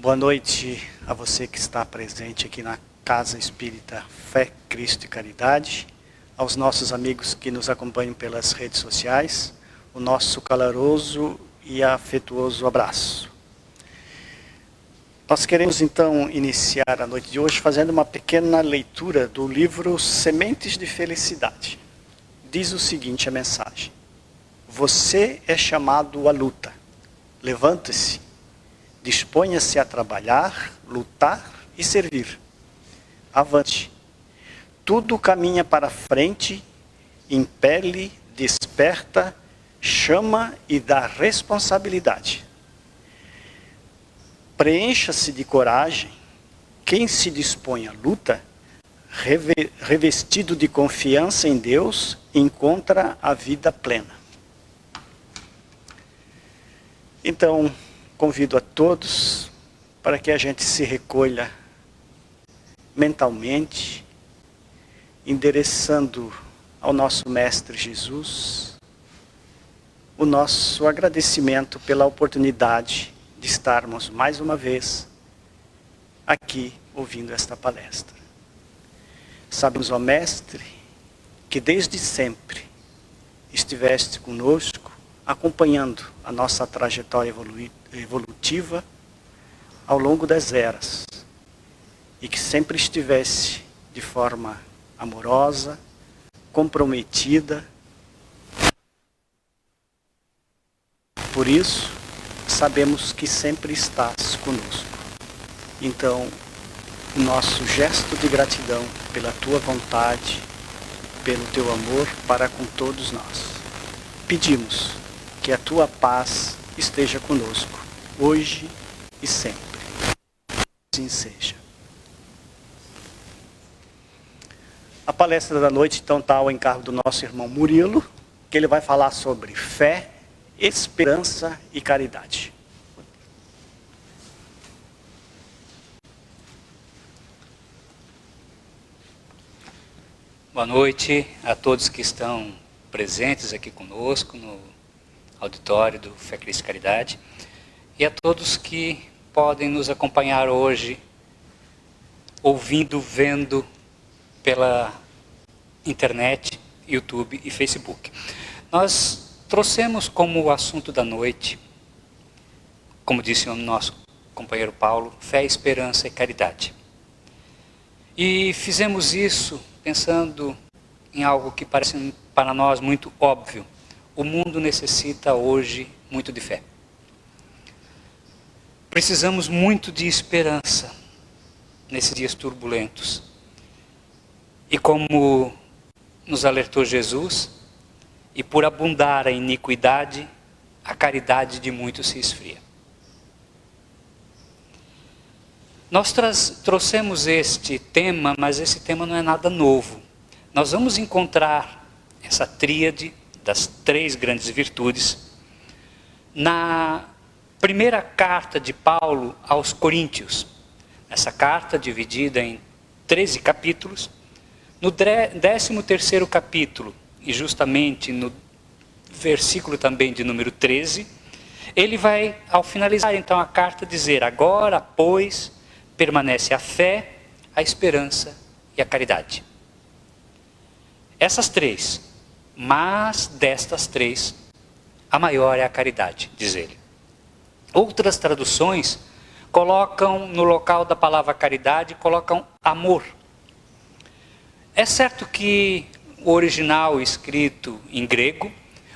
Boa noite a você que está presente aqui na Casa Espírita Fé, Cristo e Caridade, aos nossos amigos que nos acompanham pelas redes sociais, o nosso caloroso e afetuoso abraço. Nós queremos então iniciar a noite de hoje fazendo uma pequena leitura do livro Sementes de Felicidade. Diz o seguinte a mensagem: você é chamado à luta. Levante-se, disponha-se a trabalhar, lutar e servir. Avante. Tudo caminha para frente, impele, desperta, chama e dá responsabilidade. Preencha-se de coragem. Quem se dispõe à luta, revestido de confiança em Deus, encontra a vida plena. Então, convido a todos para que a gente se recolha mentalmente, endereçando ao nosso Mestre Jesus o nosso agradecimento pela oportunidade de estarmos mais uma vez aqui ouvindo esta palestra. Sabemos, ó Mestre, que desde sempre estiveste conosco, acompanhando a nossa trajetória evolutiva ao longo das eras, e que sempre estivesse de forma amorosa, comprometida. Por isso, sabemos que sempre estás conosco. Então, o nosso gesto de gratidão pela tua vontade, pelo teu amor para com todos nós. Pedimos que a tua paz esteja conosco, hoje e sempre. Assim seja. A palestra da noite, então, está ao encargo do nosso irmão Murilo, que ele vai falar sobre fé, esperança e caridade. Boa noite a todos que estão presentes aqui conosco no auditório do Fé, Cristo e Caridade, e a todos que podem nos acompanhar hoje, ouvindo, vendo pela internet, YouTube e Facebook. Nós trouxemos como assunto da noite, como disse o nosso companheiro Paulo, fé, esperança e caridade. E fizemos isso pensando em algo que parece para nós muito óbvio. O mundo necessita hoje muito de fé. Precisamos muito de esperança nesses dias turbulentos. E como nos alertou Jesus, e por abundar a iniquidade, a caridade de muitos se esfria. Nós trouxemos este tema, mas esse tema não é nada novo. Nós vamos encontrar essa tríade das três grandes virtudes na primeira carta de Paulo aos Coríntios. Essa carta dividida em 13 capítulos. No 13º capítulo, e justamente no versículo também de número 13, ele vai, ao finalizar então a carta, dizer: agora, pois, permanece a fé, a esperança e a caridade. Essas três, mas destas três, a maior é a caridade, diz ele. Outras traduções colocam no local da palavra caridade, colocam amor. É certo que o original escrito em grego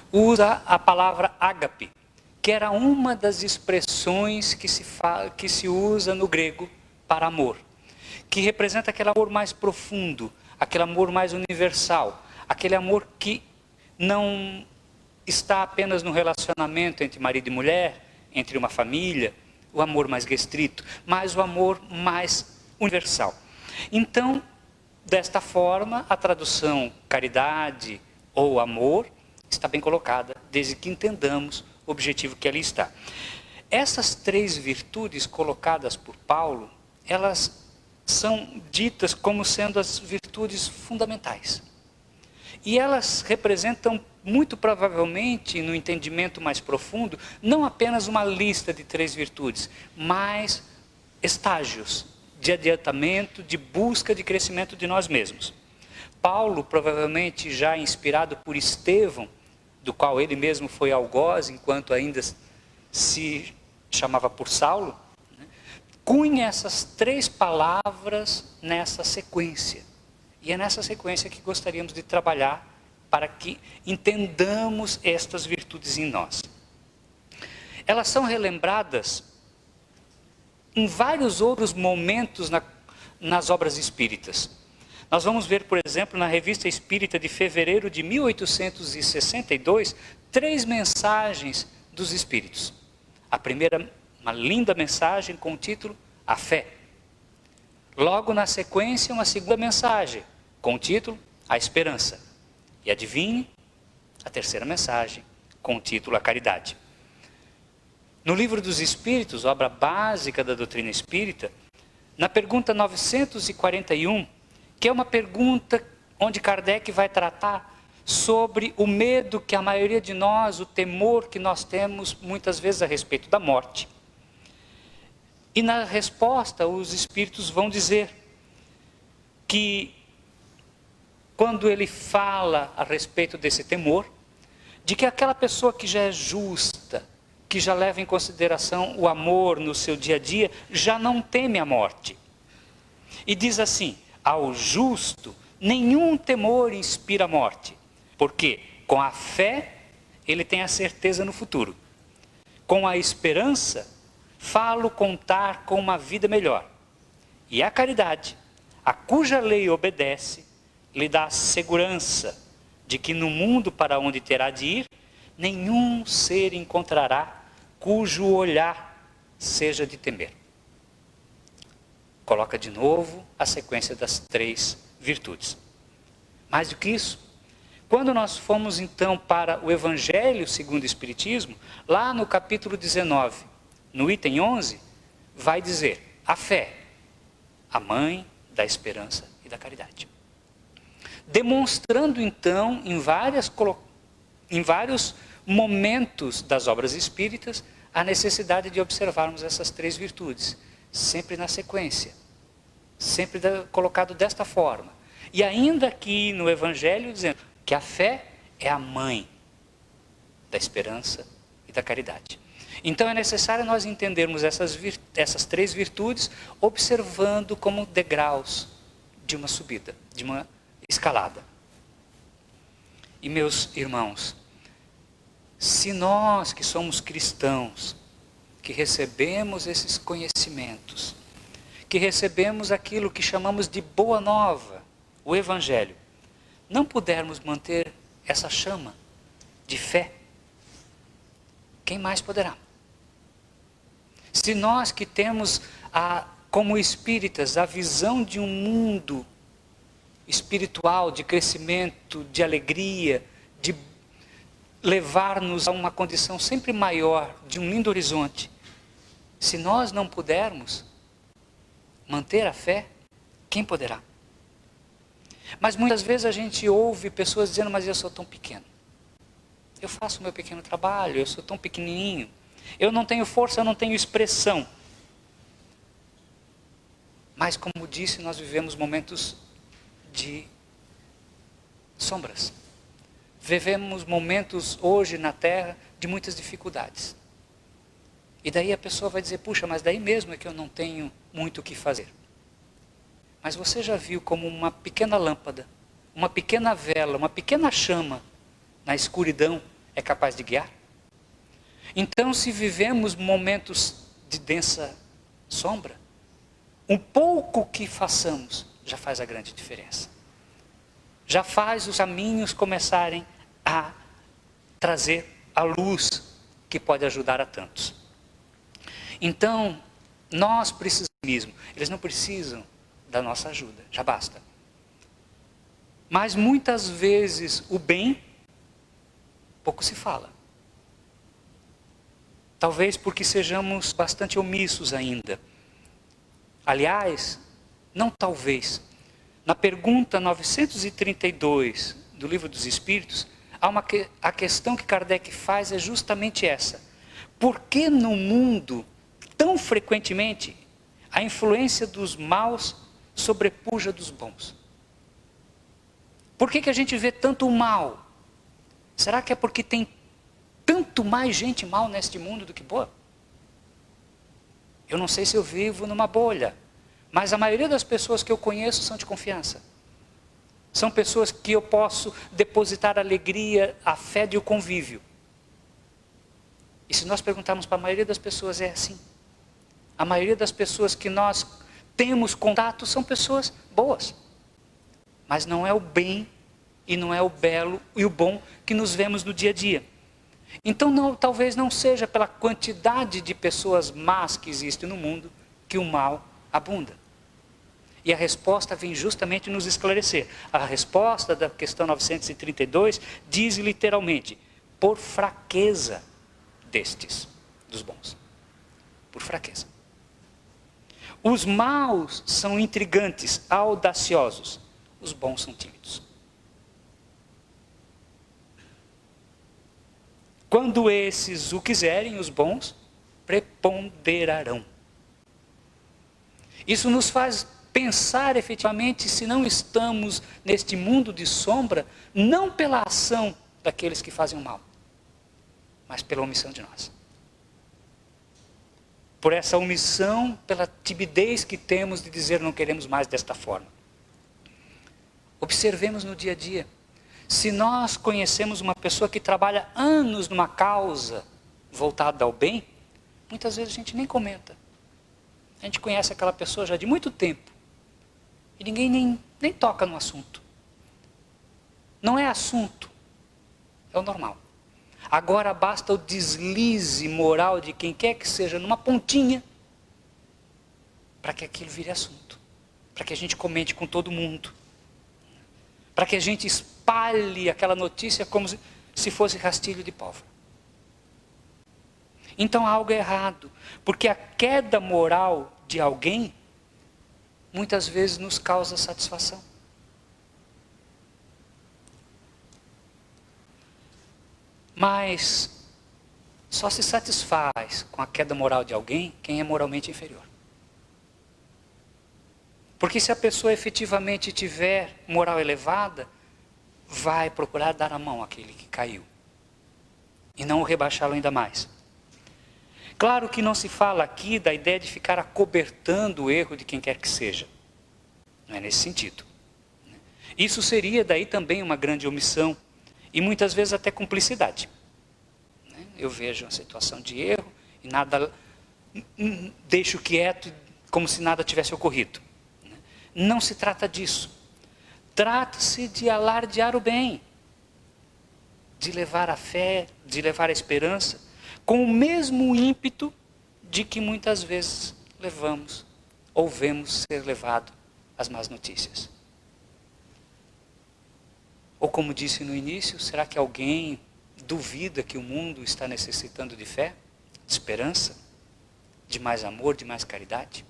usa a palavra ágape, que era uma das expressões que se usa no grego para amor, que representa aquele amor mais profundo, aquele amor mais universal, aquele amor que não está apenas no relacionamento entre marido e mulher, entre uma família, o amor mais restrito, mas o amor mais universal. Então, desta forma, a tradução caridade ou amor está bem colocada, desde que entendamos o objetivo que ali está. Essas três virtudes colocadas por Paulo, elas são ditas como sendo as virtudes fundamentais. E elas representam, muito provavelmente, no entendimento mais profundo, não apenas uma lista de três virtudes, mas estágios de adiantamento, de busca de crescimento de nós mesmos. Paulo, provavelmente já inspirado por Estevão, do qual ele mesmo foi algoz, enquanto ainda se chamava por Saulo, cunha essas 3 palavras nessa sequência. E é nessa sequência que gostaríamos de trabalhar para que entendamos estas virtudes em nós. Elas são relembradas em vários outros momentos nas obras espíritas. Nós vamos ver, por exemplo, na Revista Espírita de fevereiro de 1862, 3 mensagens dos espíritos. A primeira, uma linda mensagem com o título A Fé. Logo na sequência, uma segunda mensagem com o título A Esperança. E adivinhe, a terceira mensagem com o título A Caridade. No Livro dos Espíritos, obra básica da doutrina espírita, na pergunta 941, que é uma pergunta onde Kardec vai tratar sobre o medo que a maioria de nós, o temor que nós temos muitas vezes a respeito da morte. E na resposta, os espíritos vão dizer que quando ele fala a respeito desse temor, de que aquela pessoa que já é justa, que já leva em consideração o amor no seu dia a dia, já não teme a morte. E diz assim: ao justo, nenhum temor inspira a morte, porque com a fé, ele tem a certeza no futuro. Com a esperança, falo contar com uma vida melhor. E a caridade, a cuja lei obedece, lhe dá a segurança de que no mundo para onde terá de ir, nenhum ser encontrará cujo olhar seja de temer. Coloca de novo a sequência das 3 virtudes. Mais do que isso, quando nós fomos então para o Evangelho segundo o Espiritismo, lá no capítulo 19, no item 11, vai dizer: a fé, a mãe da esperança e da caridade. Demonstrando então em vários momentos das obras espíritas a necessidade de observarmos essas 3 virtudes, sempre na sequência, sempre colocado desta forma. E ainda aqui no Evangelho dizendo que a fé é a mãe da esperança e da caridade. Então é necessário nós entendermos essas 3 virtudes observando como degraus de uma subida, de uma escalada. E meus irmãos, se nós que somos cristãos, que recebemos esses conhecimentos, que recebemos aquilo que chamamos de boa nova, o Evangelho, não pudermos manter essa chama de fé, quem mais poderá? Se nós que temos, como espíritas, a visão de um mundo espiritual, de crescimento, de alegria, de levar-nos a uma condição sempre maior, de um lindo horizonte, se nós não pudermos manter a fé, quem poderá? Mas muitas vezes a gente ouve pessoas dizendo: mas eu sou tão pequeno, eu faço o meu pequeno trabalho, eu sou tão pequenininho, eu não tenho força, eu não tenho expressão. Mas como disse, nós vivemos momentos de sombras. Vivemos momentos hoje na Terra de muitas dificuldades. E daí a pessoa vai dizer: puxa, mas daí mesmo é que eu não tenho muito o que fazer. Mas você já viu como uma pequena lâmpada, uma pequena vela, uma pequena chama na escuridão é capaz de guiar? Então, se vivemos momentos de densa sombra, um pouco que façamos já faz a grande diferença. Já faz os caminhos começarem a trazer a luz que pode ajudar a tantos. Então, nós precisamos mesmo, eles não precisam da nossa ajuda, já basta. Mas muitas vezes o bem, pouco se fala. Talvez porque sejamos bastante omissos ainda. Aliás, não talvez. Na pergunta 932 do Livro dos Espíritos, a questão que Kardec faz é justamente essa: por que no mundo, tão frequentemente, a influência dos maus sobrepuja dos bons. Por que a gente vê tanto mal? Será que é porque tem tanto mais gente mal neste mundo do que boa? Eu não sei se eu vivo numa bolha, mas a maioria das pessoas que eu conheço são de confiança. São pessoas que eu posso depositar alegria, a fé e o convívio. E se nós perguntarmos para a maioria das pessoas, é assim. A maioria das pessoas que nós temos contato são pessoas boas. Mas não é o bem, e não é o belo e o bom que nos vemos no dia a dia. Então talvez não seja pela quantidade de pessoas más que existem no mundo que o mal abunda. E a resposta vem justamente nos esclarecer. A resposta da questão 932 diz literalmente, por fraqueza destes, dos bons. Por fraqueza. Os maus são intrigantes, audaciosos. Os bons são tímidos. Quando esses o quiserem, os bons preponderarão. Isso nos faz pensar efetivamente se não estamos neste mundo de sombra, não pela ação daqueles que fazem o mal, mas pela omissão de nós. Por essa omissão, pela timidez que temos de dizer não queremos mais desta forma. Observemos no dia a dia. Se nós conhecemos uma pessoa que trabalha anos numa causa voltada ao bem, muitas vezes a gente nem comenta. A gente conhece aquela pessoa já de muito tempo. E ninguém nem toca no assunto. Não é assunto. É o normal. Agora basta o deslize moral de quem quer que seja numa pontinha para que aquilo vire assunto. Para que a gente comente com todo mundo. Para que a gente espalhe aquela notícia como se fosse rastilho de pólvora. Então há algo errado, porque a queda moral de alguém muitas vezes nos causa satisfação. Mas só se satisfaz com a queda moral de alguém quem é moralmente inferior. Porque se a pessoa efetivamente tiver moral elevada, vai procurar dar a mão àquele que caiu. E não o rebaixá-lo ainda mais. Claro que não se fala aqui da ideia de ficar acobertando o erro de quem quer que seja. Não é nesse sentido. Isso seria daí também uma grande omissão. E muitas vezes até cumplicidade. Eu vejo uma situação de erro e nada, deixo quieto como se nada tivesse ocorrido. Não se trata disso. Trata-se de alardear o bem. De levar a fé, de levar a esperança, com o mesmo ímpeto de que muitas vezes levamos ou vemos ser levado as más notícias. Ou como disse no início, será que alguém duvida que o mundo está necessitando de fé, de esperança, de mais amor, de mais caridade?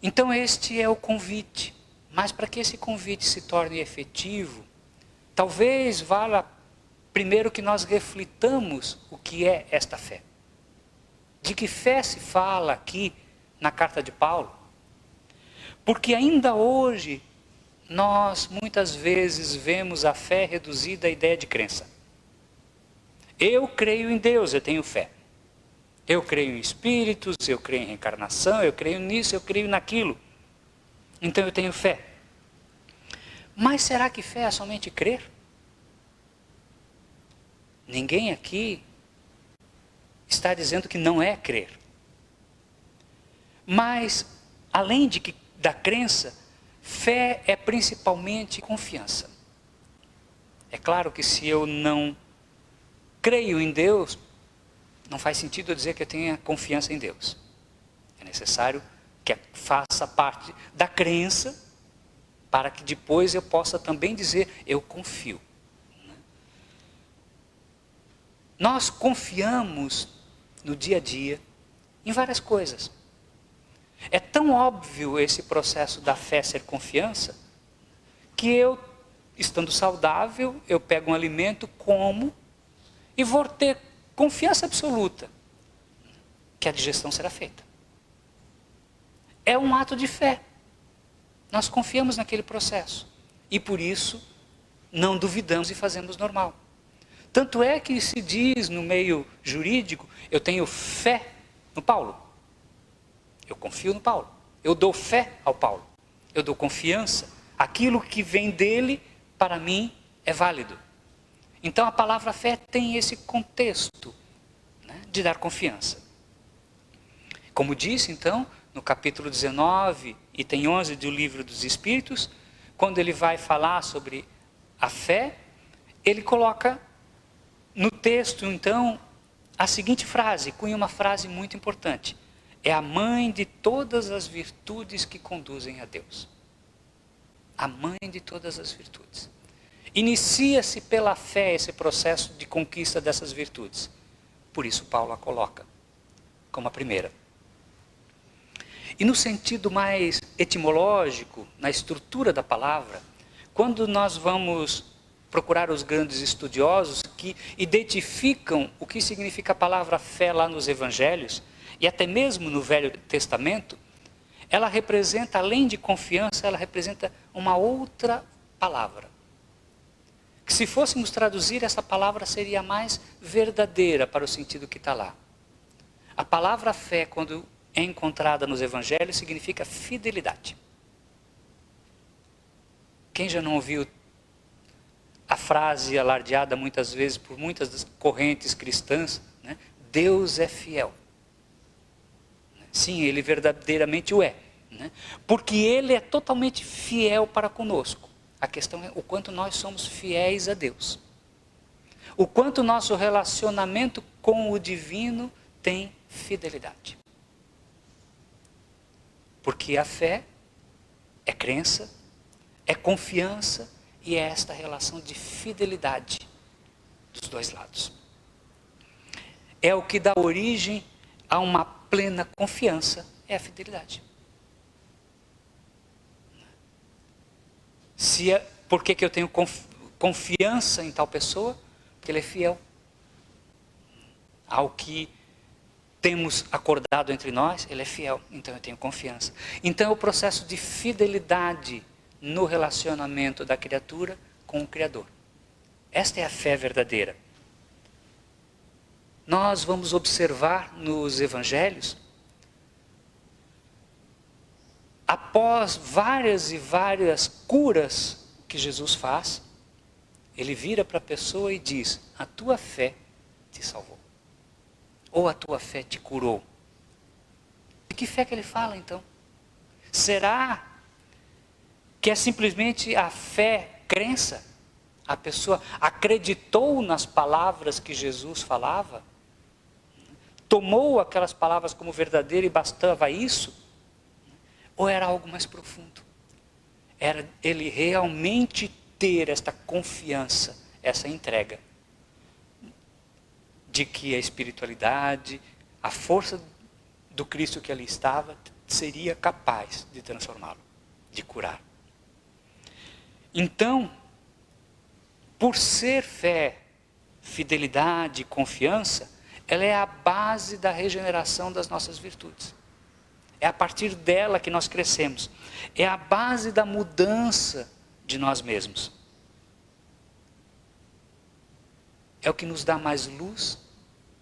Então este é o convite. Mas para que esse convite se torne efetivo, talvez valha primeiro que nós reflitamos o que é esta fé. De que fé se fala aqui na carta de Paulo? Porque ainda hoje nós muitas vezes vemos a fé reduzida à ideia de crença. Eu creio em Deus, eu tenho fé. Eu creio em espíritos, eu creio em reencarnação, eu creio nisso, eu creio naquilo. Então eu tenho fé. Mas será que fé é somente crer? Ninguém aqui está dizendo que não é crer. Mas, além da crença, fé é principalmente confiança. É claro que se eu não creio em Deus, não faz sentido eu dizer que eu tenha confiança em Deus. É necessário que faça parte da crença, para que depois eu possa também dizer, eu confio. Nós confiamos no dia a dia em várias coisas. É tão óbvio esse processo da fé ser confiança, que eu, estando saudável, eu pego um alimento, como, e vou ter confiança absoluta que a digestão será feita. é um ato de fé. Nós confiamos naquele processo. E por isso, não duvidamos e fazemos normal. Tanto é que se diz no meio jurídico, eu tenho fé no Paulo. Eu confio no Paulo. Eu dou fé ao Paulo. Eu dou confiança. Aquilo que vem dele, para mim, é válido. Então a palavra fé tem esse contexto, né, de dar confiança. Como disse então, no capítulo 19, item 11 do livro dos Espíritos, quando ele vai falar sobre a fé, ele coloca no texto, então, a seguinte frase, cunha uma frase muito importante. É a mãe de todas as virtudes que conduzem a Deus. A mãe de todas as virtudes. Inicia-se pela fé esse processo de conquista dessas virtudes. Por isso Paulo a coloca como a primeira. E no sentido mais etimológico, na estrutura da palavra, quando nós vamos procurar os grandes estudiosos que identificam o que significa a palavra fé lá nos evangelhos, e até mesmo no Velho Testamento, ela representa, além de confiança, ela representa uma outra palavra. Que se fôssemos traduzir, essa palavra seria mais verdadeira para o sentido que está lá. A palavra fé, quando é encontrada nos evangelhos, significa fidelidade. Quem já não ouviu a frase alardeada muitas vezes por muitas das correntes cristãs, né? Deus é fiel. Sim, Ele verdadeiramente o é, né? Porque Ele é totalmente fiel para conosco. A questão é o quanto nós somos fiéis a Deus. O quanto nosso relacionamento com o divino tem fidelidade. Porque a fé é crença, é confiança e é esta relação de fidelidade dos dois lados. É o que dá origem a uma plena confiança, é a fidelidade. Por que eu tenho confiança em tal pessoa? Porque ele é fiel ao que temos acordado entre nós, ele é fiel, então eu tenho confiança. Então é o processo de fidelidade no relacionamento da criatura com o Criador. Esta é a fé verdadeira. Nós vamos observar nos evangelhos, após várias e várias curas que Jesus faz, ele vira para a pessoa e diz: a tua fé te salvou. Ou a tua fé te curou. De que fé que ele fala então? Será que é simplesmente a fé, crença? A pessoa acreditou nas palavras que Jesus falava? Tomou aquelas palavras como verdadeiras e bastava isso? Ou era algo mais profundo? Era ele realmente ter esta confiança, essa entrega, de que a espiritualidade, a força do Cristo que ali estava, seria capaz de transformá-lo, de curar. Então, por ser fé, fidelidade e confiança, ela é a base da regeneração das nossas virtudes. É a partir dela que nós crescemos. É a base da mudança de nós mesmos. É o que nos dá mais luz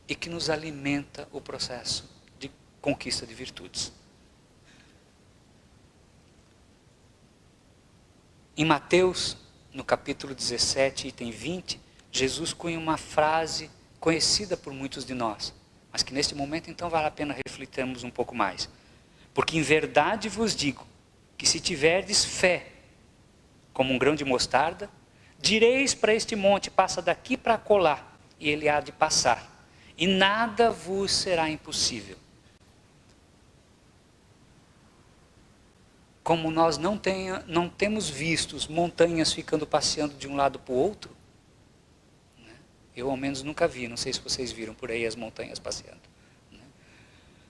e que nos alimenta o processo de conquista de virtudes. Em Mateus, no capítulo 17, item 20, Jesus cunha uma frase conhecida por muitos de nós, mas que neste momento então vale a pena refletirmos um pouco mais. Porque em verdade vos digo, que se tiverdes fé, como um grão de mostarda, direis para este monte, passa daqui para acolá, e ele há de passar, e nada vos será impossível. Como nós não temos visto montanhas ficando passeando de um lado para o outro, né? Eu ao menos nunca vi, não sei se vocês viram por aí as montanhas passeando. Né?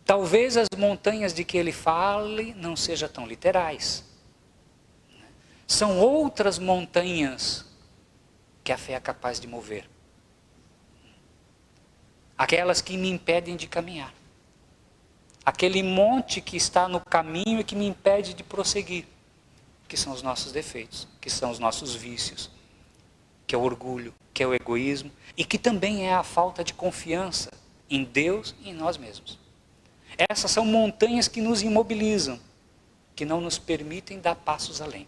Talvez as montanhas de que ele fale não sejam tão literais. Né? São outras montanhas que a fé é capaz de mover. Aquelas que me impedem de caminhar. aquele monte que está no caminho e que me impede de prosseguir, que são os nossos defeitos, que são os nossos vícios, que é o orgulho, que é o egoísmo e que também é a falta de confiança em Deus e em nós mesmos. Essas são montanhas que nos imobilizam, que não nos permitem dar passos além.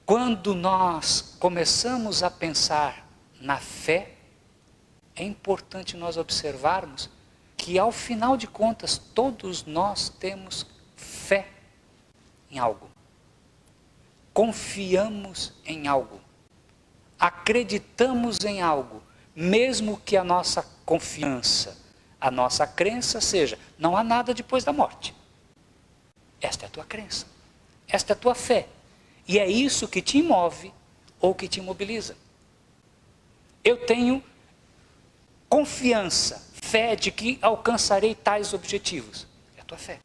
Quando nós começamos a pensar na fé, é importante nós observarmos que, ao final de contas, todos nós temos fé em algo. Confiamos em algo. Acreditamos em algo, mesmo que a nossa confiança, a nossa crença seja, não há nada depois da morte. Esta é a tua crença. Esta é a tua fé. E é isso que te move ou que te imobiliza. Eu tenho confiança, fé de que alcançarei tais objetivos. É a tua fé.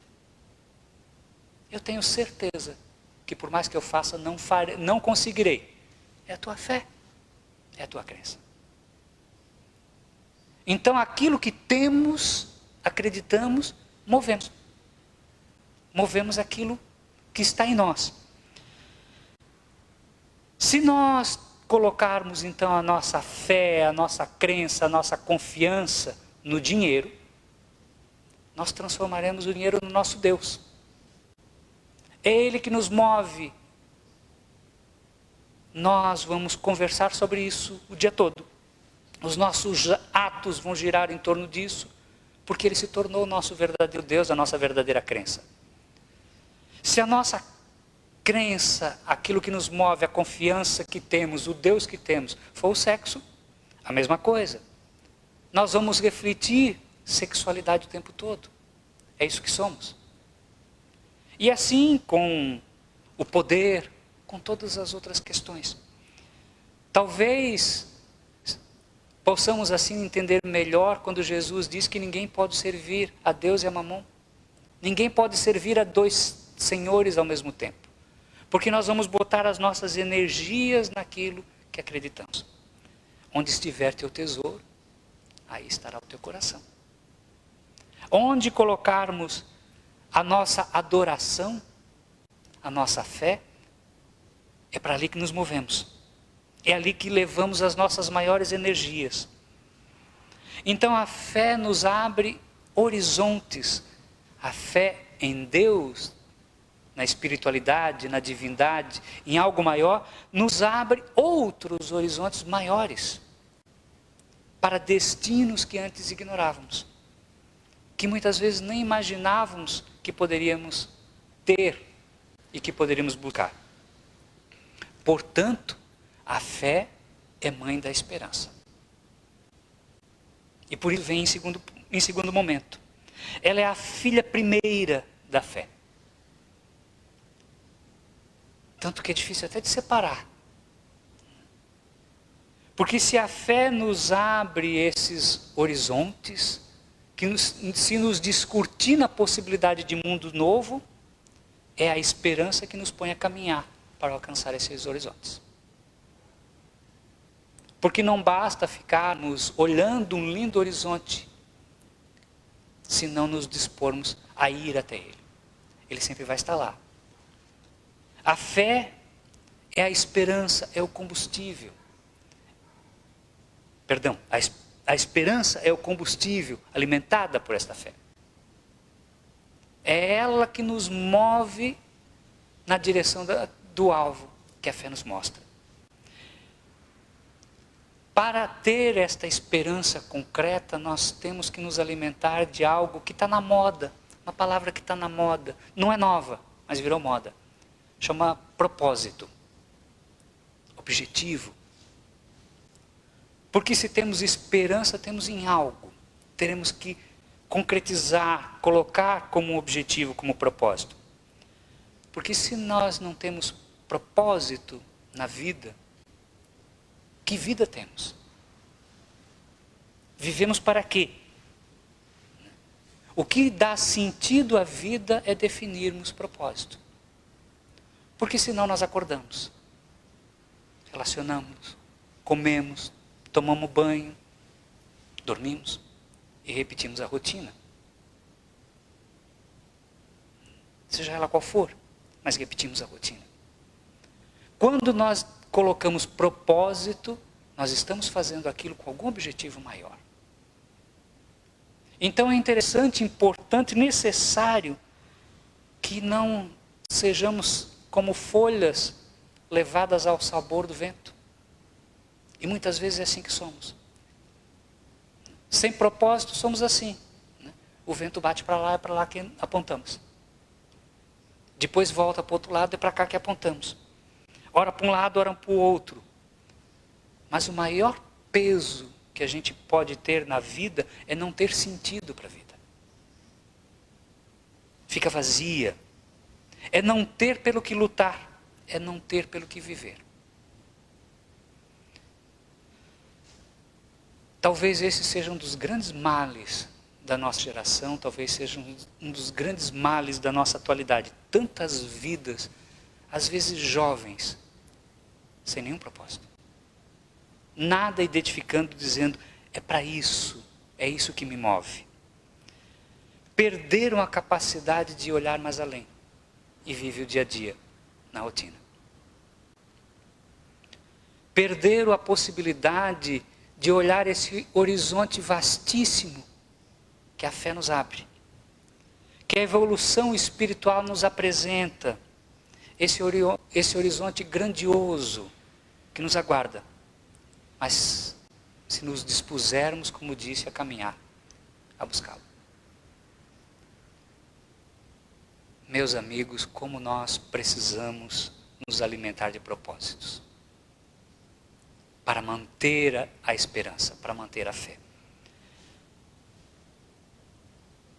Eu tenho certeza que por mais que eu faça, não conseguirei. É a tua fé. É a tua crença. Então aquilo que temos, acreditamos, movemos. Movemos aquilo que está em nós. Se nós colocarmos então a nossa fé, a nossa crença, a nossa confiança no dinheiro, nós transformaremos o dinheiro no nosso Deus. É Ele que nos move. Nós vamos conversar sobre isso o dia todo. Os nossos atos vão girar em torno disso, porque Ele se tornou o nosso verdadeiro Deus, a nossa verdadeira crença. Se a nossa crença, aquilo que nos move, a confiança que temos, o Deus que temos, for o sexo, a mesma coisa. Nós vamos refletir sexualidade o tempo todo. É isso que somos. E assim com o poder, com todas as outras questões. Talvez possamos assim entender melhor quando Jesus diz que ninguém pode servir a Deus e a Mamon. Ninguém pode servir a dois senhores ao mesmo tempo. Porque nós vamos botar as nossas energias naquilo que acreditamos. Onde estiver teu tesouro, aí estará o teu coração. Onde colocarmos a nossa adoração, a nossa fé, é para ali que nos movemos. É ali que levamos as nossas maiores energias. Então a fé nos abre horizontes. A fé em Deus, na espiritualidade, na divindade, em algo maior, nos abre outros horizontes maiores. Para destinos que antes ignorávamos. Que muitas vezes nem imaginávamos que poderíamos ter e que poderíamos buscar. Portanto, a fé é mãe da esperança. E por isso vem em segundo momento. Ela é a filha primeira da fé. Tanto que é difícil até de separar. Porque se a fé nos abre esses horizontes, se nos descortina a possibilidade de mundo novo, é a esperança que nos põe a caminhar para alcançar esses horizontes. Porque não basta ficarmos olhando um lindo horizonte, se não nos dispormos a ir até ele. Ele sempre vai estar lá. A fé é a esperança, é o combustível. Perdão, a esperança é o combustível alimentada por esta fé. É ela que nos move na direção do alvo que a fé nos mostra. Para ter esta esperança concreta, nós temos que nos alimentar de algo que está na moda. Uma palavra que está na moda. Não é nova, mas virou moda. Chama propósito. Objetivo. Porque se temos esperança, temos em algo. Teremos que concretizar, colocar como objetivo, como propósito. Porque se nós não temos propósito na vida, que vida temos? Vivemos para quê? O que dá sentido à vida é definirmos propósito. Porque senão nós acordamos, relacionamos, comemos, tomamos banho, Dormimos e repetimos a rotina. Seja ela qual for, mas repetimos a rotina. Quando nós colocamos propósito, nós estamos fazendo aquilo com algum objetivo maior. Então é interessante, importante, necessário que não sejamos como folhas levadas ao sabor do vento. E muitas vezes é assim que somos. Sem propósito somos assim. O vento bate para lá, é para lá que apontamos. Depois volta para o outro lado, é para cá que apontamos. Ora para um lado, ora para o outro. Mas o maior peso que a gente pode ter na vida é não ter sentido para a vida. Fica vazia. É não ter pelo que lutar. É não ter pelo que viver. Talvez esse seja um dos grandes males da nossa geração, talvez seja um dos grandes males da nossa atualidade. Tantas vidas, às vezes jovens, sem nenhum propósito. Nada identificando, dizendo, é para isso, é isso que me move. Perderam a capacidade de olhar mais além e vive o dia a dia, na rotina. Perderam a possibilidade de olhar esse horizonte vastíssimo que a fé nos abre, que a evolução espiritual nos apresenta, esse horizonte grandioso que nos aguarda. Mas se nos dispusermos, como disse, a caminhar, a buscá-lo. Meus amigos, como nós precisamos nos alimentar de propósitos para manter a esperança, para manter a fé.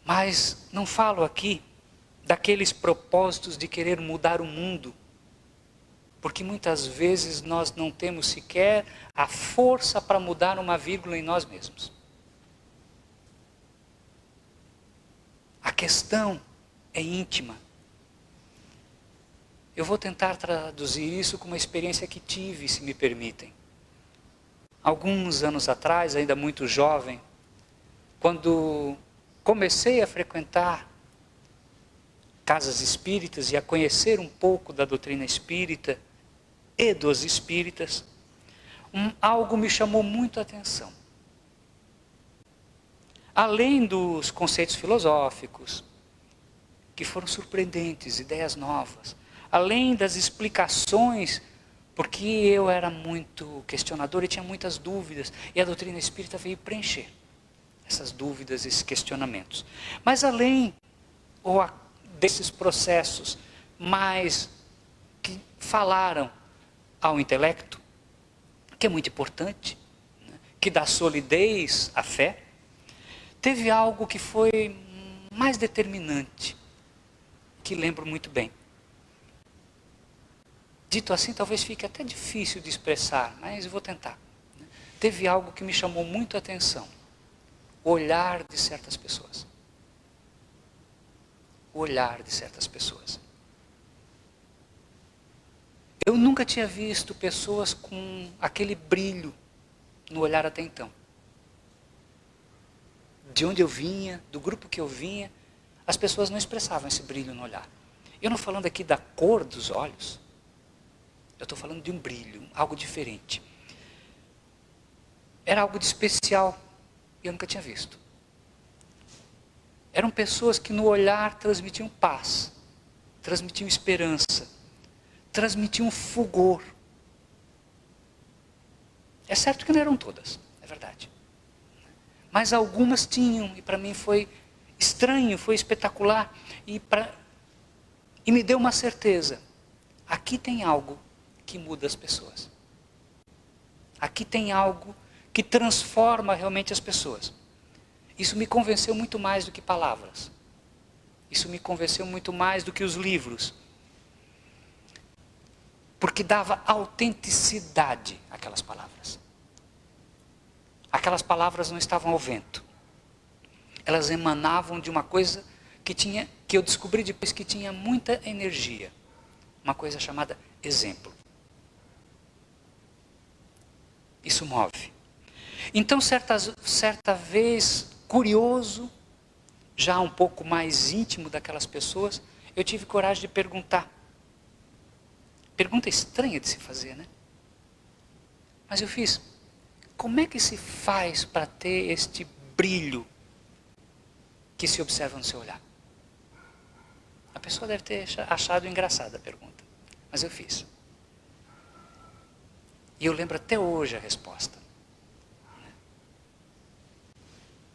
Mas não falo aqui daqueles propósitos de querer mudar o mundo, porque muitas vezes nós não temos sequer a força para mudar uma vírgula em nós mesmos. A questão é íntima. Eu vou tentar traduzir isso com uma experiência que tive, se me permitem. Alguns anos atrás, ainda muito jovem, quando comecei a frequentar casas espíritas e a conhecer um pouco da doutrina espírita e dos espíritas, algo me chamou muito a atenção. Além dos conceitos filosóficos, que foram surpreendentes, ideias novas, além das explicações, porque eu era muito questionador e tinha muitas dúvidas, e a doutrina espírita veio preencher essas dúvidas, esses questionamentos. Mas além desses processos mais que falaram ao intelecto, que é muito importante, né, que dá solidez à fé, teve algo que foi mais determinante, que lembro muito bem. Dito assim, talvez fique até difícil de expressar, mas eu vou tentar. Teve algo que me chamou muito a atenção. O olhar de certas pessoas. O olhar de certas pessoas. Eu nunca tinha visto pessoas com aquele brilho no olhar até então. De onde eu vinha, do grupo que eu vinha, as pessoas não expressavam esse brilho no olhar. Eu não estou falando aqui da cor dos olhos. Eu estou falando de um brilho, algo diferente. Era algo de especial, e eu nunca tinha visto. Eram pessoas que no olhar transmitiam paz, transmitiam esperança, transmitiam fulgor. É certo que não eram todas, é verdade. Mas algumas tinham, e para mim foi estranho, foi espetacular, e me deu uma certeza. Aqui tem algo que muda as pessoas. Aqui tem algo que transforma realmente as pessoas. Isso me convenceu muito mais do que palavras. Isso me convenceu muito mais do que os livros. Porque dava autenticidade àquelas palavras. Aquelas palavras não estavam ao vento. Elas emanavam de uma coisa que eu descobri depois que tinha muita energia. Uma coisa chamada exemplo. Isso move. Então, certa vez, curioso, já um pouco mais íntimo daquelas pessoas, eu tive coragem de perguntar. Pergunta estranha de se fazer, né? Mas eu fiz. Como é que se faz para ter este brilho que se observa no seu olhar? A pessoa deve ter achado engraçada a pergunta, mas eu fiz. E eu lembro até hoje a resposta.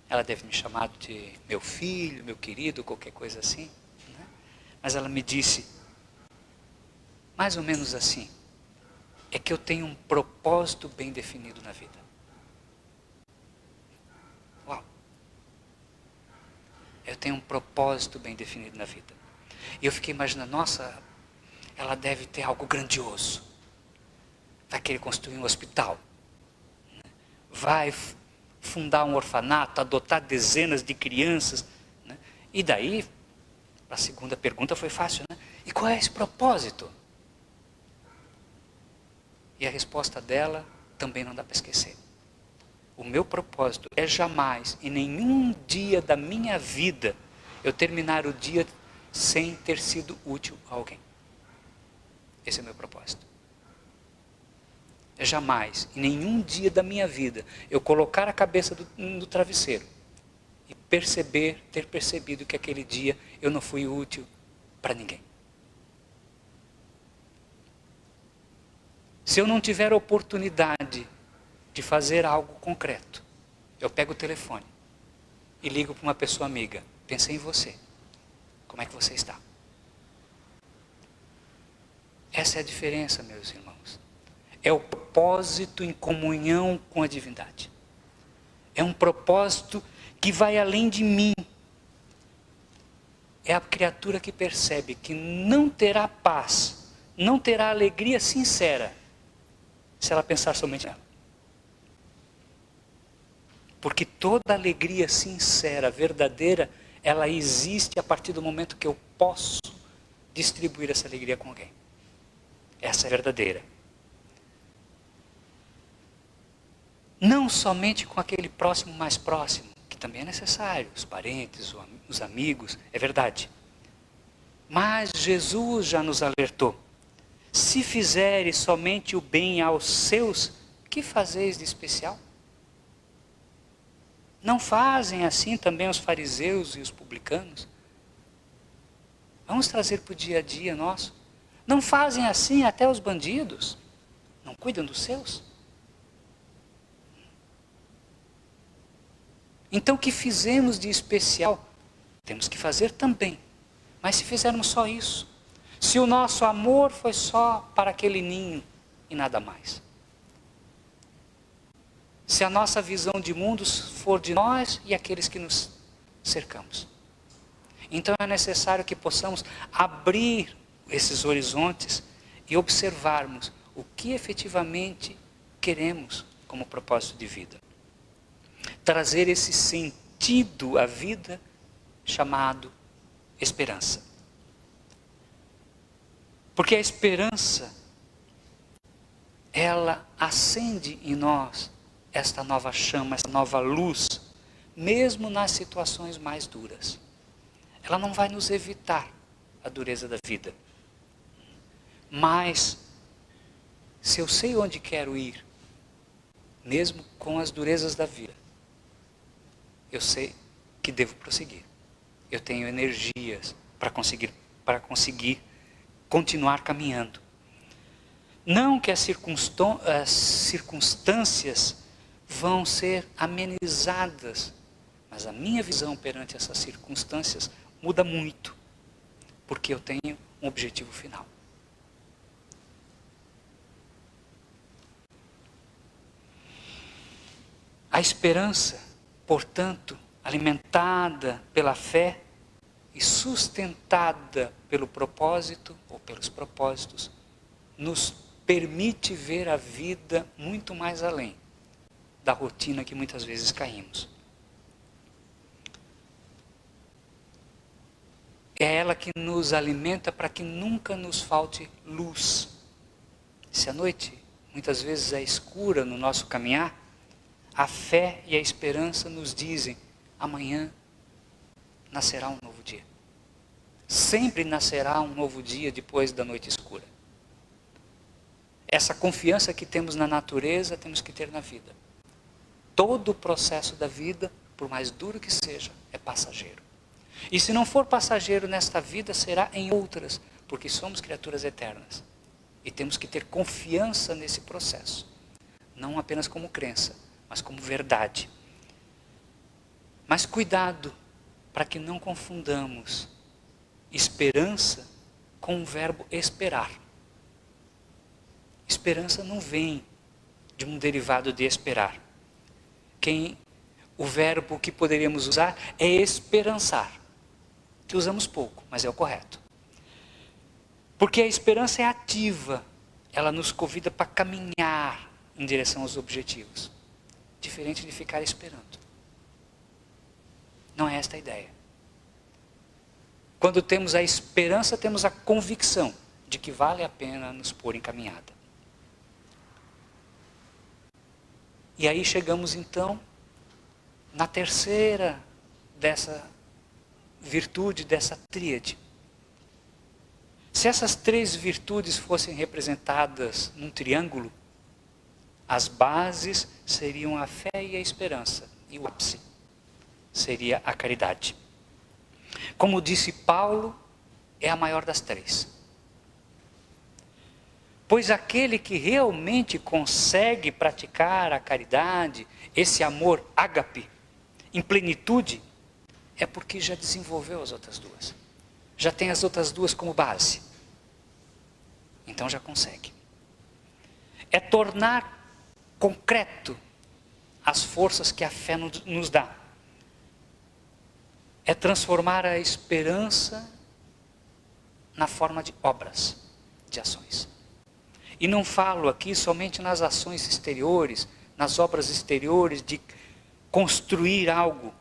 Ela deve me chamar de meu filho, meu querido, qualquer coisa assim. Né? Mas ela me disse, mais ou menos assim, é que eu tenho um propósito bem definido na vida. Uau! Eu tenho um propósito bem definido na vida. E eu fiquei imaginando, nossa, ela deve ter algo grandioso. Vai querer construir um hospital. Vai fundar um orfanato, adotar dezenas de crianças. Né? E daí, a segunda pergunta foi fácil, né? E qual é esse propósito? E a resposta dela também não dá para esquecer. O meu propósito é jamais, em nenhum dia da minha vida, eu terminar o dia sem ter sido útil a alguém. Esse é o meu propósito. É jamais, em nenhum dia da minha vida, eu colocar a cabeça no travesseiro e ter percebido que aquele dia eu não fui útil para ninguém. Se eu não tiver oportunidade de fazer algo concreto, eu pego o telefone e ligo para uma pessoa amiga. Pensei em você. Como é que você está? Essa é a diferença, meus irmãos. É o propósito em comunhão com a divindade. É um propósito que vai além de mim. É a criatura que percebe que não terá paz, não terá alegria sincera, se ela pensar somente nela. Porque toda alegria sincera, verdadeira, ela existe a partir do momento que eu posso distribuir essa alegria com alguém. Essa é verdadeira. Não somente com aquele próximo mais próximo, que também é necessário, os parentes, os amigos, é verdade. Mas Jesus já nos alertou. Se fizeres somente o bem aos seus, que fazeis de especial? Não fazem assim também os fariseus e os publicanos? Vamos trazer para o dia a dia nosso. Não fazem assim até os bandidos? Não cuidam dos seus? Então, o que fizemos de especial, temos que fazer também. Mas se fizermos só isso, se o nosso amor foi só para aquele ninho e nada mais, se a nossa visão de mundo for de nós e aqueles que nos cercamos, então é necessário que possamos abrir esses horizontes e observarmos o que efetivamente queremos como propósito de vida. Trazer esse sentido à vida chamado esperança. Porque a esperança, ela acende em nós esta nova chama, esta nova luz, mesmo nas situações mais duras. Ela não vai nos evitar a dureza da vida. Mas, se eu sei onde quero ir, mesmo com as durezas da vida, eu sei que devo prosseguir. Eu tenho energias para conseguir continuar caminhando. Não que as circunstâncias vão ser amenizadas, mas a minha visão perante essas circunstâncias muda muito, porque eu tenho um objetivo final. A esperança, portanto, alimentada pela fé e sustentada pelo propósito ou pelos propósitos, nos permite ver a vida muito mais além da rotina que muitas vezes caímos. É ela que nos alimenta para que nunca nos falte luz. Se a noite muitas vezes é escura no nosso caminhar, a fé e a esperança nos dizem: amanhã nascerá um novo dia. Sempre nascerá um novo dia depois da noite escura. Essa confiança que temos na natureza, temos que ter na vida. Todo o processo da vida, por mais duro que seja, é passageiro. E se não for passageiro nesta vida, será em outras, porque somos criaturas eternas. E temos que ter confiança nesse processo. Não apenas como crença, mas como verdade. Mas cuidado, para que não confundamos esperança com o verbo esperar. Esperança não vem de um derivado de esperar. O verbo que poderíamos usar é esperançar, que usamos pouco, mas é o correto. Porque a esperança é ativa, ela nos convida para caminhar em direção aos objetivos, diferente de ficar esperando. Não é esta a ideia. Quando temos a esperança, temos a convicção de que vale a pena nos pôr em caminhada. E aí chegamos então na terceira dessa virtude, dessa tríade. Se essas três virtudes fossem representadas num triângulo, as bases seriam a fé e a esperança, e o ápice seria a caridade. Como disse Paulo, é a maior das três. Pois aquele que realmente consegue praticar a caridade, esse amor ágape, em plenitude, é porque já desenvolveu as outras duas. Já tem as outras duas como base. Então já consegue. É tornar concreto as forças que a fé nos dá. É transformar a esperança na forma de obras, de ações. E não falo aqui somente nas ações exteriores, nas obras exteriores de construir algo,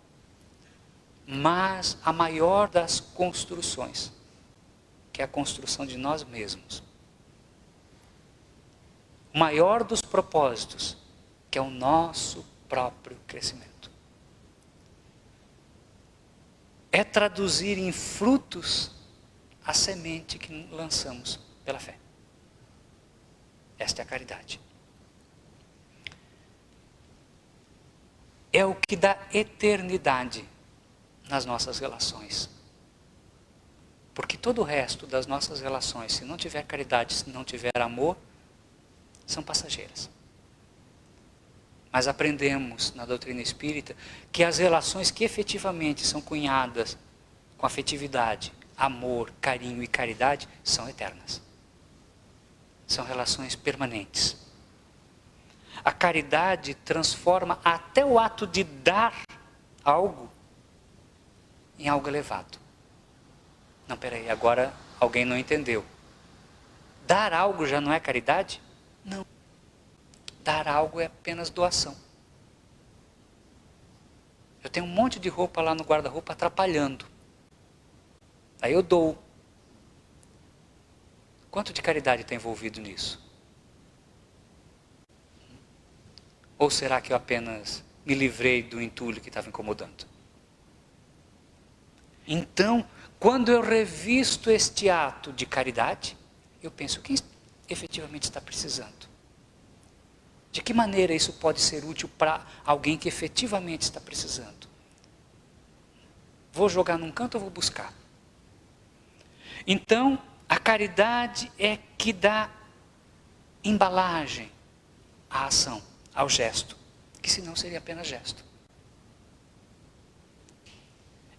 mas a maior das construções, que é a construção de nós mesmos. O maior dos propósitos, que é o nosso próprio crescimento. É traduzir em frutos a semente que lançamos pela fé. Esta é a caridade. É o que dá eternidade nas nossas relações. Porque todo o resto das nossas relações, se não tiver caridade, se não tiver amor, são passageiras. Mas aprendemos na doutrina espírita que as relações que efetivamente são cunhadas com afetividade, amor, carinho e caridade são eternas. São relações permanentes. A caridade transforma até o ato de dar algo em algo elevado. Não, peraí, agora alguém não entendeu. Dar algo já não é caridade? Não. Dar algo é apenas doação. Eu tenho um monte de roupa lá no guarda-roupa atrapalhando. Aí eu dou. Quanto de caridade está envolvido nisso? Ou será que eu apenas me livrei do entulho que estava incomodando? Então, quando eu revisto este ato de caridade, eu penso, quem efetivamente está precisando? De que maneira isso pode ser útil para alguém que efetivamente está precisando? Vou jogar num canto ou vou buscar? Então, a caridade é que dá embalagem à ação, ao gesto, que senão seria apenas gesto.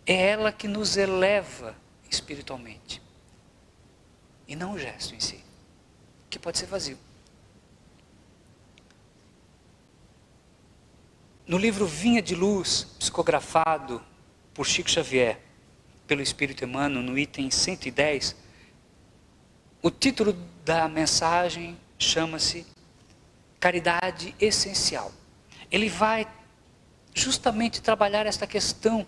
É ela que nos eleva espiritualmente, e não o gesto em si, que pode ser vazio. No livro Vinha de Luz, psicografado por Chico Xavier, pelo Espírito Emmanuel, no item 110, o título da mensagem chama-se Caridade Essencial. Ele vai justamente trabalhar esta questão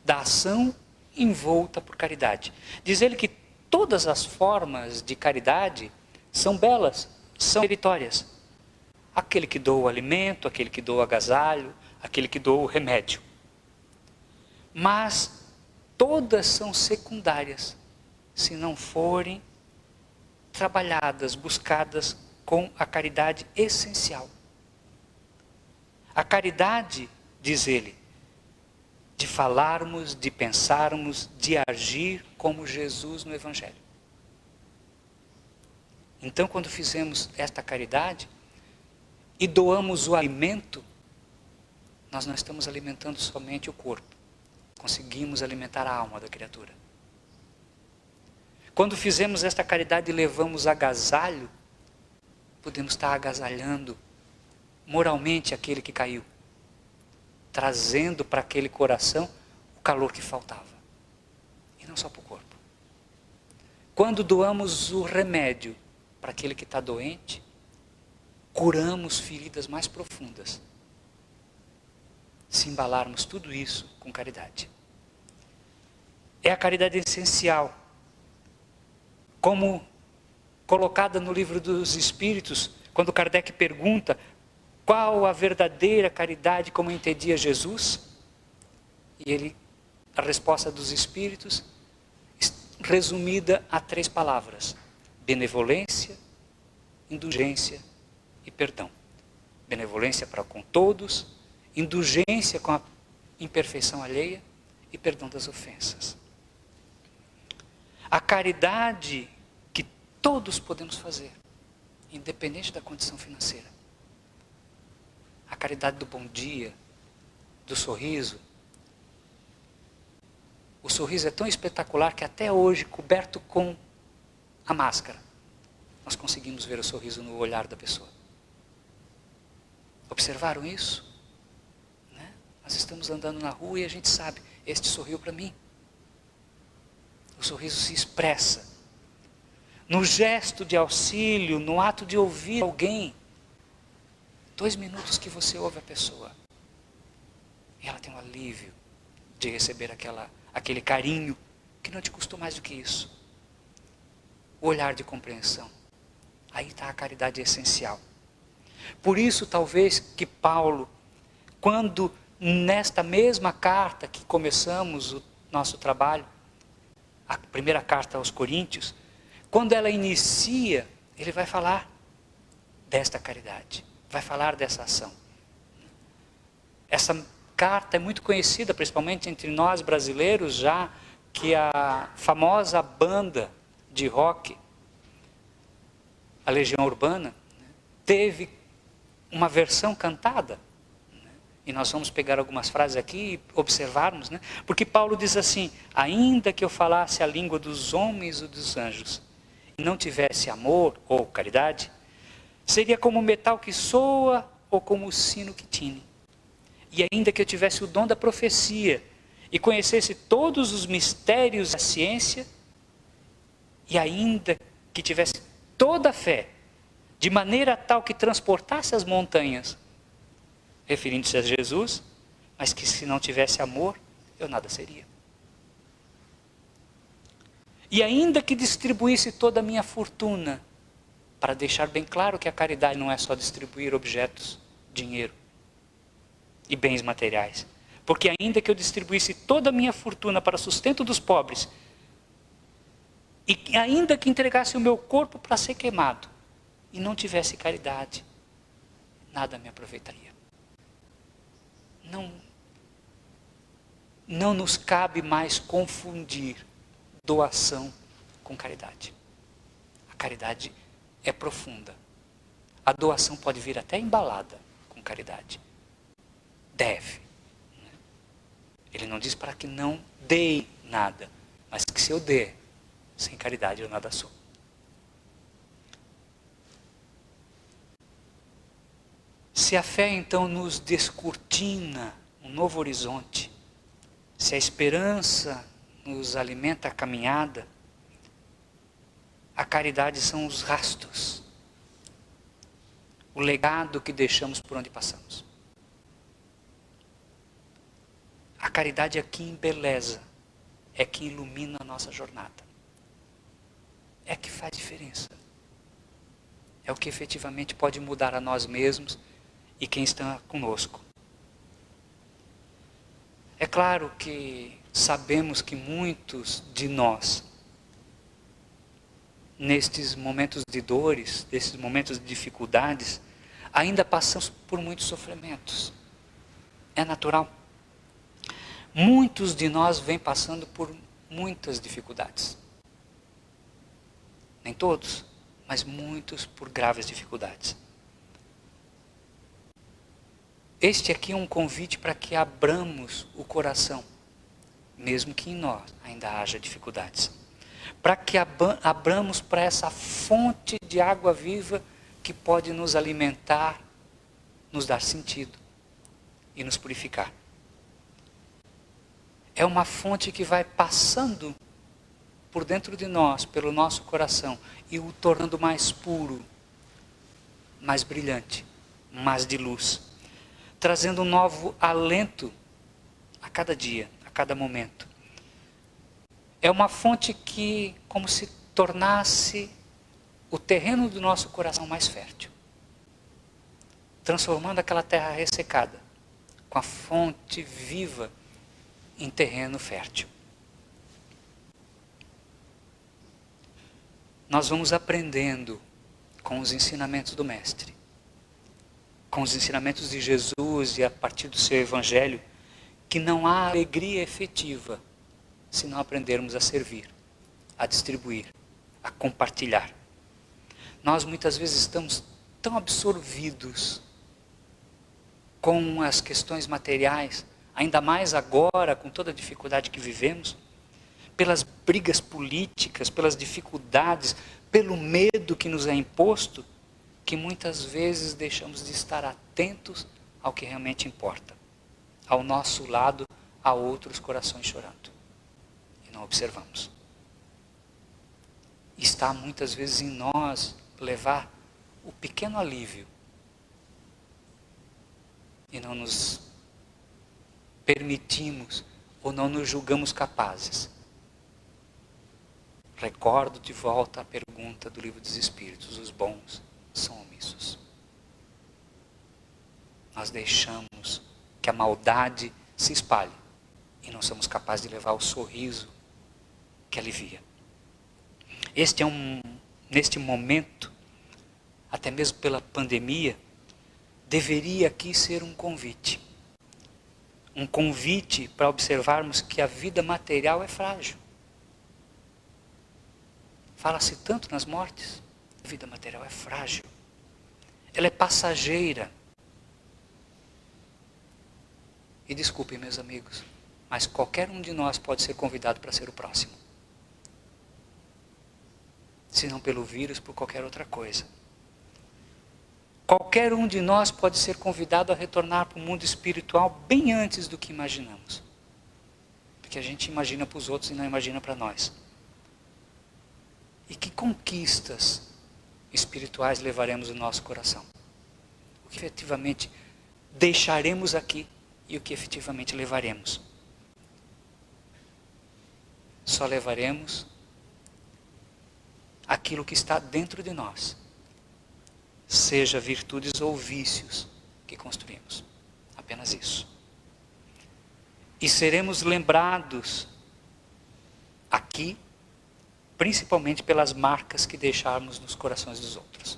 da ação envolta por caridade. Diz ele que todas as formas de caridade são belas, são meritórias. aquele que doa o alimento, aquele que doa o agasalho, aquele que doa o remédio. Mas todas são secundárias, se não forem trabalhadas, buscadas com a caridade essencial. A caridade, diz ele, de falarmos, de pensarmos, de agir como Jesus no Evangelho. Então, quando fizemos esta caridade e doamos o alimento, nós não estamos alimentando somente o corpo, conseguimos alimentar a alma da criatura. Quando fizemos esta caridade e levamos agasalho, podemos estar agasalhando moralmente aquele que caiu, trazendo para aquele coração o calor que faltava, e não só para o corpo. Quando doamos o remédio para aquele que está doente, curamos feridas mais profundas, se embalarmos tudo isso com caridade. É a caridade essencial, como colocada no Livro dos Espíritos, quando Kardec pergunta qual a verdadeira caridade como entendia Jesus, e a resposta dos Espíritos, resumida a 3 palavras: benevolência, indulgência e perdão. Benevolência para com todos, indulgência com a imperfeição alheia e perdão das ofensas. A caridade que todos podemos fazer, independente da condição financeira. A caridade do bom dia, do sorriso. O sorriso é tão espetacular que até hoje, coberto com a máscara, nós conseguimos ver o sorriso no olhar da pessoa. Observaram isso? Né? Nós estamos andando na rua e a gente sabe, este sorriu para mim. O sorriso se expressa no gesto de auxílio, no ato de ouvir alguém. 2 minutos que você ouve a pessoa, e ela tem um alívio de receber aquele carinho que não te custou mais do que isso. O olhar de compreensão. Aí está a caridade essencial. Por isso, talvez, que Paulo, quando nesta mesma carta que começamos o nosso trabalho, a primeira carta aos Coríntios, quando ela inicia, ele vai falar desta caridade, vai falar dessa ação. Essa carta é muito conhecida, principalmente entre nós brasileiros, já que a famosa banda de rock, a Legião Urbana, teve uma versão cantada. E nós vamos pegar algumas frases aqui e observarmos, né? Porque Paulo diz assim: ainda que eu falasse a língua dos homens ou dos anjos, e não tivesse amor ou caridade, seria como o metal que soa ou como o sino que tine. E ainda que eu tivesse o dom da profecia e conhecesse todos os mistérios da ciência, e ainda que tivesse toda a fé, de maneira tal que transportasse as montanhas, referindo-se a Jesus, mas que se não tivesse amor, eu nada seria. E ainda que distribuísse toda a minha fortuna, para deixar bem claro que a caridade não é só distribuir objetos, dinheiro e bens materiais. Porque ainda que eu distribuísse toda a minha fortuna para sustento dos pobres, e ainda que entregasse o meu corpo para ser queimado, e não tivesse caridade, nada me aproveitaria. Não nos cabe mais confundir doação com caridade. A caridade é profunda. A doação pode vir até embalada com caridade. Deve. Ele não diz para que não dê nada, mas que se eu der, sem caridade eu nada sou. Se a fé então nos descortina um novo horizonte, se a esperança nos alimenta a caminhada, a caridade são os rastros, o legado que deixamos por onde passamos. A caridade é que embeleza, é que ilumina a nossa jornada, é que faz diferença. é o que efetivamente pode mudar a nós mesmos e quem está conosco. É claro que sabemos que muitos de nós, nestes momentos de dores, nesses momentos de dificuldades, ainda passamos por muitos sofrimentos. É natural. Muitos de nós vêm passando por muitas dificuldades. Nem todos, mas muitos por graves dificuldades. Este aqui é um convite para que abramos o coração, mesmo que em nós ainda haja dificuldades. Para que abramos para essa fonte de água viva que pode nos alimentar, nos dar sentido e nos purificar. É uma fonte que vai passando por dentro de nós, pelo nosso coração, e o tornando mais puro, mais brilhante, mais de luz, trazendo um novo alento a cada dia, a cada momento. É uma fonte que, como se tornasse o terreno do nosso coração mais fértil, transformando aquela terra ressecada com a fonte viva em terreno fértil. Nós vamos aprendendo com os ensinamentos do Mestre, com os ensinamentos de Jesus e a partir do seu Evangelho, que não há alegria efetiva se não aprendermos a servir, a distribuir, a compartilhar. Nós muitas vezes estamos tão absorvidos com as questões materiais, ainda mais agora com toda a dificuldade que vivemos, pelas brigas políticas, pelas dificuldades, pelo medo que nos é imposto, que muitas vezes deixamos de estar atentos ao que realmente importa. Ao nosso lado, há outros corações chorando. E não observamos. Está muitas vezes em nós levar o pequeno alívio. E não nos permitimos ou não nos julgamos capazes. Recordo de volta a pergunta do Livro dos Espíritos: os bons são omissos. Nós deixamos que a maldade se espalhe e não somos capazes de levar o sorriso que alivia. Neste momento, até mesmo pela pandemia, deveria aqui ser um convite. Um convite para observarmos que a vida material é frágil. Fala-se tanto nas mortes. A vida material é frágil. Ela é passageira. E desculpem, meus amigos, mas qualquer um de nós pode ser convidado para ser o próximo. Se não pelo vírus, por qualquer outra coisa. Qualquer um de nós pode ser convidado a retornar para o mundo espiritual bem antes do que imaginamos. Porque a gente imagina para os outros e não imagina para nós. E que conquistas espirituais levaremos no nosso coração? O que efetivamente deixaremos aqui e o que efetivamente levaremos? Só levaremos aquilo que está dentro de nós, seja virtudes ou vícios que construímos. Apenas isso. E seremos lembrados aqui, principalmente pelas marcas que deixarmos nos corações dos outros.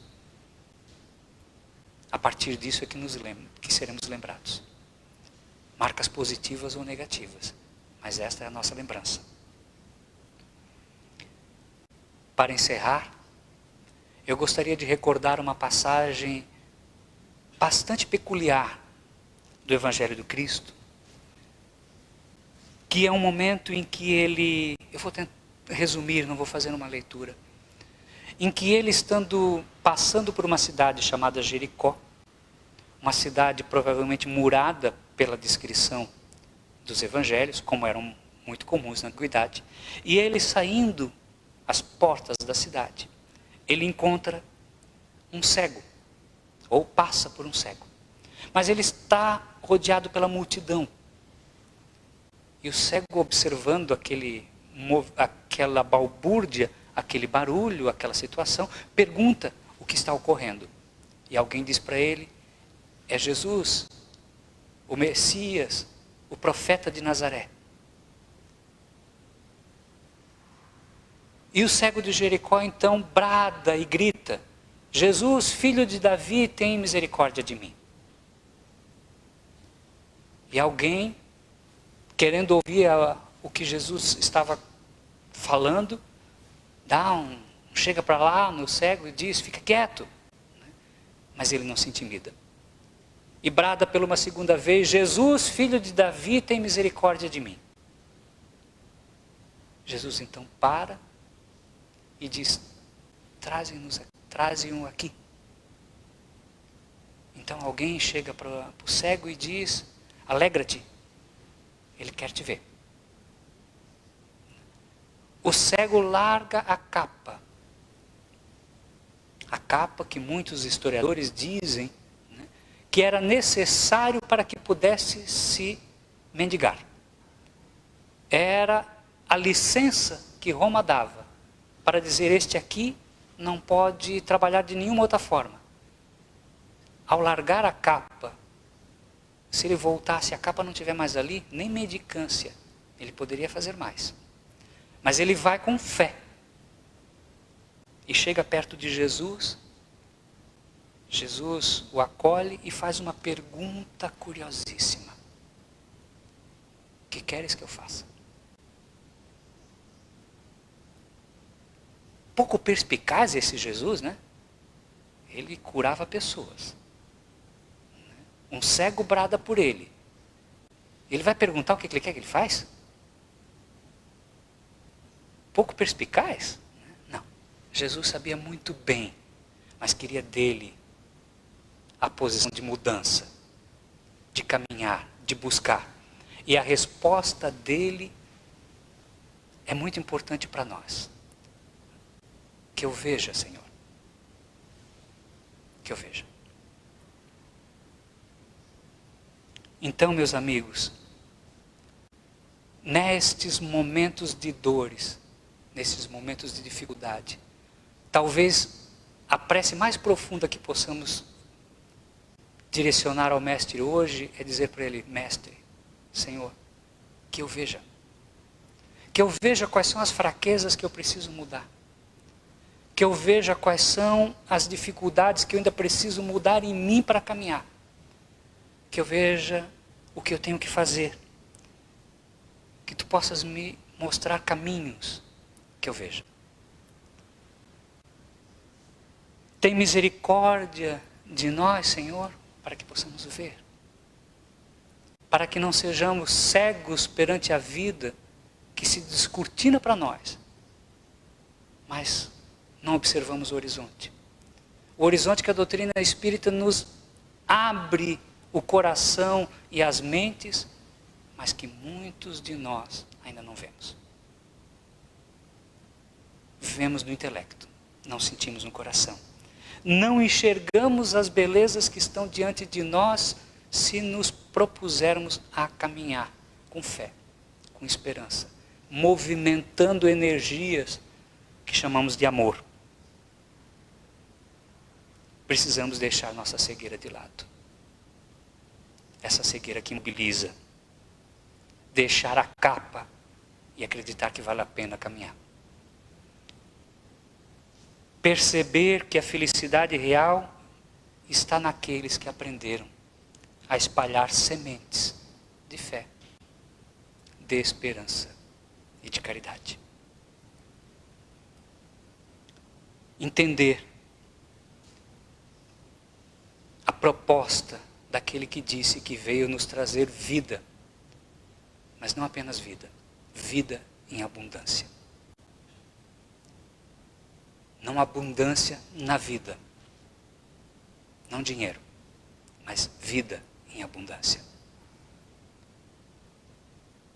A partir disso é que seremos lembrados. Marcas positivas ou negativas, mas esta é a nossa lembrança. Para encerrar, eu gostaria de recordar uma passagem bastante peculiar do Evangelho do Cristo, que é um momento em que ele, eu vou tentar resumir, não vou fazer uma leitura, em que ele passando por uma cidade chamada Jericó, uma cidade provavelmente murada pela descrição dos evangelhos, como eram muito comuns na antiguidade, e ele saindo às portas da cidade, ele encontra um cego, ou passa por um cego, mas ele está rodeado pela multidão, e o cego, observando aquela balbúrdia, aquele barulho, aquela situação, pergunta: o que está ocorrendo. E alguém diz para ele, é Jesus, o Messias, o profeta de Nazaré. E o cego de Jericó então brada e grita, Jesus, filho de Davi, tem misericórdia de mim. E alguém, querendo ouvir o que Jesus estava falando, chega para lá no cego e diz, fica quieto. Mas ele não se intimida. E brada pela uma segunda vez, Jesus, filho de Davi, tem misericórdia de mim. Jesus então para e diz, trazem-o aqui. Então alguém chega para o cego e diz, alegra-te, ele quer te ver. O cego larga a capa que muitos historiadores dizem, né, que era necessário para que pudesse se mendigar. Era a licença que Roma dava para dizer, este aqui não pode trabalhar de nenhuma outra forma. Ao largar a capa, se ele voltasse, a capa não estiver mais ali, nem mendicância, ele poderia fazer mais. Mas ele vai com fé. E chega perto de Jesus. Jesus o acolhe e faz uma pergunta curiosíssima. O que queres que eu faça? Pouco perspicaz esse Jesus, né? Ele curava pessoas. Um cego brada por ele. Ele vai perguntar o que ele quer que ele faça? Pouco perspicaz? Não. Jesus sabia muito bem, mas queria dele a posição de mudança, de caminhar, de buscar. E a resposta dele é muito importante para nós. Que eu veja, Senhor. Que eu veja. Então, meus amigos, nestes momentos de dores, nesses momentos de dificuldade, talvez a prece mais profunda que possamos direcionar ao Mestre hoje é dizer para ele, Mestre, Senhor, que eu veja. Que eu veja quais são as fraquezas que eu preciso mudar. Que eu veja quais são as dificuldades que eu ainda preciso mudar em mim para caminhar. Que eu veja o que eu tenho que fazer. Que tu possas me mostrar caminhos que eu veja. Tem misericórdia de nós, Senhor, para que possamos ver. Para que não sejamos cegos perante a vida que se descortina para nós. Mas não observamos o horizonte. O horizonte que a doutrina espírita nos abre o coração e as mentes, mas que muitos de nós ainda não vemos. Vemos no intelecto, não sentimos no coração. Não enxergamos as belezas que estão diante de nós se nos propusermos a caminhar com fé, com esperança, movimentando energias que chamamos de amor. Precisamos deixar nossa cegueira de lado. Essa cegueira que imobiliza. Deixar a capa e acreditar que vale a pena caminhar. Perceber que a felicidade real está naqueles que aprenderam a espalhar sementes de fé, de esperança e de caridade. Entender a proposta daquele que disse que veio nos trazer vida, mas não apenas vida, vida em abundância. Não abundância na vida, não dinheiro, mas vida em abundância.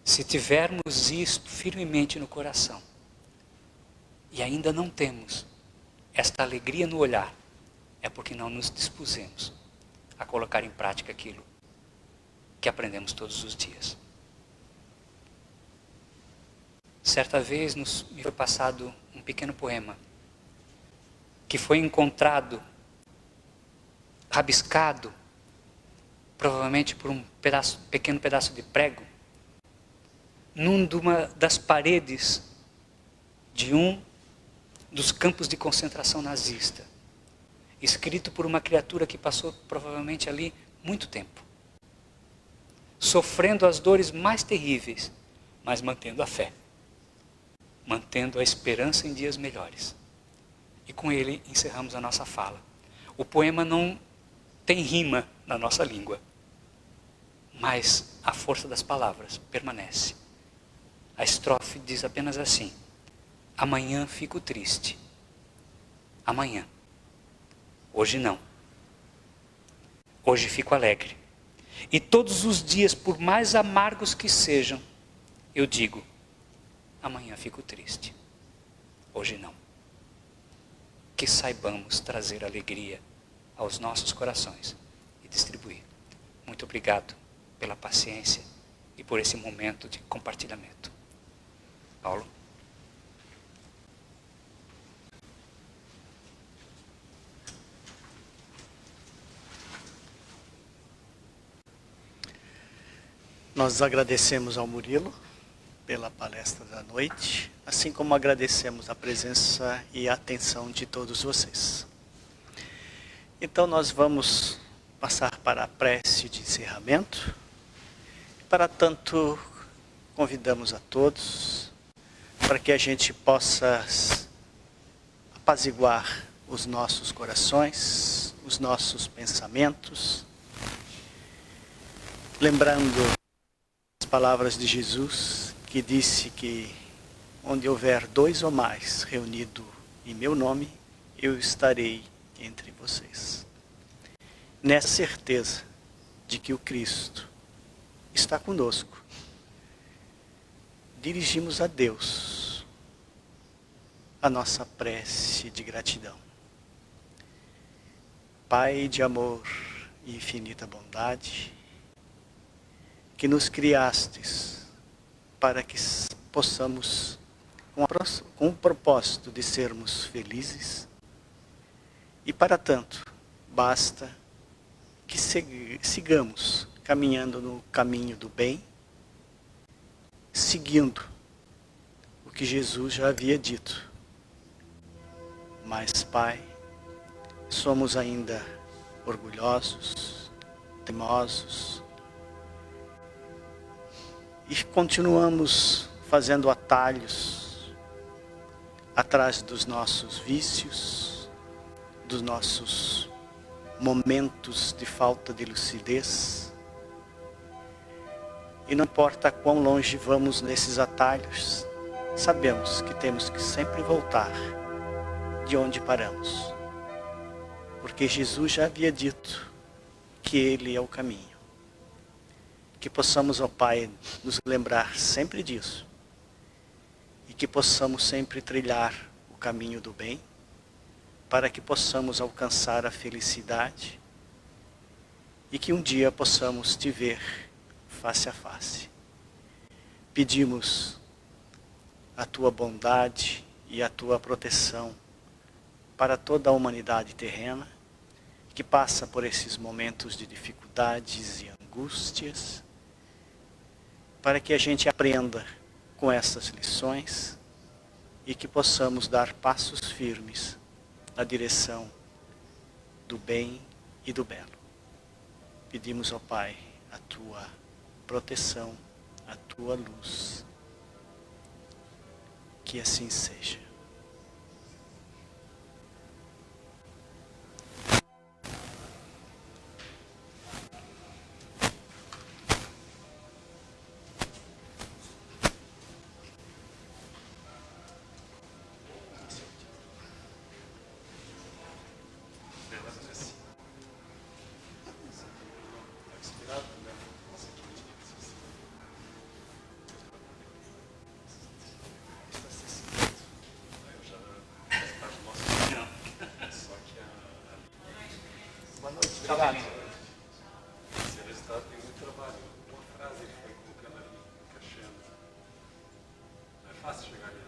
Se tivermos isto firmemente no coração, e ainda não temos esta alegria no olhar, é porque não nos dispusemos a colocar em prática aquilo que aprendemos todos os dias. Certa vez me foi passado um pequeno poema que foi encontrado, rabiscado, provavelmente por um pequeno pedaço de prego, numa das paredes de um dos campos de concentração nazista, escrito por uma criatura que passou provavelmente ali muito tempo, sofrendo as dores mais terríveis, mas mantendo a fé, mantendo a esperança em dias melhores. E com ele encerramos a nossa fala. O poema não tem rima na nossa língua, mas a força das palavras permanece. A estrofe diz apenas assim: amanhã fico triste. Amanhã. Hoje não. Hoje fico alegre. E todos os dias, por mais amargos que sejam, eu digo: amanhã fico triste. Hoje não. Que saibamos trazer alegria aos nossos corações e distribuir. Muito obrigado pela paciência e por esse momento de compartilhamento. Paulo? Nós agradecemos ao Murilo pela palestra da noite, assim como agradecemos a presença e a atenção de todos vocês. Então nós vamos passar para a prece de encerramento. Para tanto, convidamos a todos para que a gente possa apaziguar os nossos corações, os nossos pensamentos, lembrando as palavras de Jesus, que disse que onde houver 2 ou mais reunidos em meu nome, eu estarei entre vocês. Nessa certeza de que o Cristo está conosco, dirigimos a Deus a nossa prece de gratidão. Pai de amor e infinita bondade, que nos criastes para que possamos, com o propósito de sermos felizes, e para tanto, basta que sigamos caminhando no caminho do bem, seguindo o que Jesus já havia dito. Mas, Pai, somos ainda orgulhosos, teimosos, e continuamos fazendo atalhos atrás dos nossos vícios, dos nossos momentos de falta de lucidez. E não importa quão longe vamos nesses atalhos, sabemos que temos que sempre voltar de onde paramos. Porque Jesus já havia dito que Ele é o caminho. Que possamos, ó Pai, nos lembrar sempre disso. E que possamos sempre trilhar o caminho do bem, para que possamos alcançar a felicidade e que um dia possamos te ver face a face. Pedimos a tua bondade e a tua proteção para toda a humanidade terrena que passa por esses momentos de dificuldades e angústias, para que a gente aprenda com essas lições e que possamos dar passos firmes na direção do bem e do belo. Pedimos ao Pai a tua proteção, a tua luz. Que assim seja. Obrigado. Esse resultado tem muito trabalho. Uma frase ele foi colocando ali, encaixando. Não é fácil chegar ali.